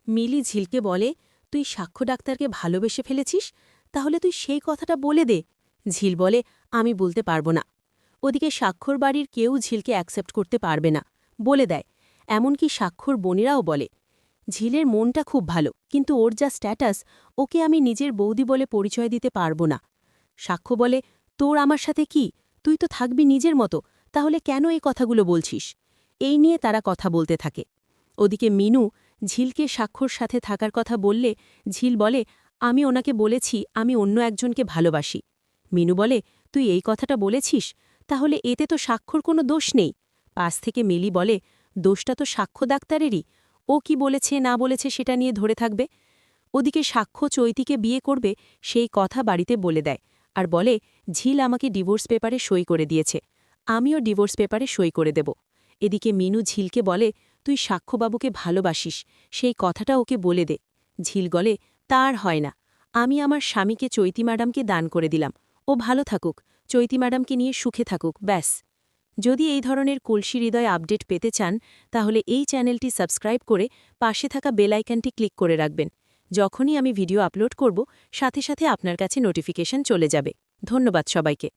মিলি ঝিলকে বলে, তুই সাক্ষ্য ডাক্তারকে ভালোবেসে ফেলেছিস, তাহলে তুই সেই কথাটা বলে দে। ঝিল বলে, আমি বলতে পারব না। ওদিকে স্বাক্ষর বাড়ির কেউ ঝিলকে অ্যাকসেপ্ট করতে পারবে না, বলে দেয়। এমনকি স্বাক্ষর বোনেরাও বলে, ঝিলের মনটা খুব ভালো, কিন্তু ওর যা স্ট্যাটাস, ওকে আমি নিজের বৌদি বলে পরিচয় দিতে পারব না। সাক্ষ্য বলে, তোর আমার সাথে কি? তুই তো থাকবি নিজের মতো, তাহলে কেন এই কথাগুলো বলছিস? এই নিয়ে তারা কথা বলতে থাকে। ওদিকে মিনু ঝিলকে স্বাক্ষর সাথে থাকার কথা বললে ঝিল বলে, আমি ওনাকে বলেছি আমি অন্য একজনকে ভালোবাসি। মিনু বলে, তুই এই কথাটা বলেছিস? তাহলে এতে তো স্বাক্ষর কোনো দোষ নেই। পাশ থেকে মিলি বলে, দোষটা তো সাক্ষ্য ডাক্তারেরই। ও কি বলেছে না বলেছে সেটা নিয়ে ধরে থাকবে। ওদিকে সাক্ষ্য চৈতিকে বিয়ে করবে সেই কথা বাড়িতে বলে দেয়, আর বলে, ঝিল আমাকে ডিভোর্স পেপারে সই করে দিয়েছে, আমিও ডিভোর্স পেপারে সই করে দেব। এদিকে মিনু ঝিলকে বলে, তুই সাক্ষ্যবাবুকে ভালোবাসিস, সেই কথাটা ওকে বলে দে। ঝিল গলে, তার হয় না। আমি আমার স্বামীকে চৈতি ম্যাডামকে দান করে দিলাম, ও ভালো থাকুক, চৈতি ম্যাডামকে নিয়ে সুখে থাকুক, ব্যাস। যদি এই ধরনের কলসি হৃদয় আপডেট পেতে চান, তাহলে এই চ্যানেলটি সাবস্ক্রাইব করে পাশে থাকা বেল আইকনটি ক্লিক করে রাখবেন। যখনই আমি ভিডিও আপলোড করব, সাথে সাথে আপনার কাছে নোটিফিকেশন চলে যাবে। ধন্যবাদ সবাইকে।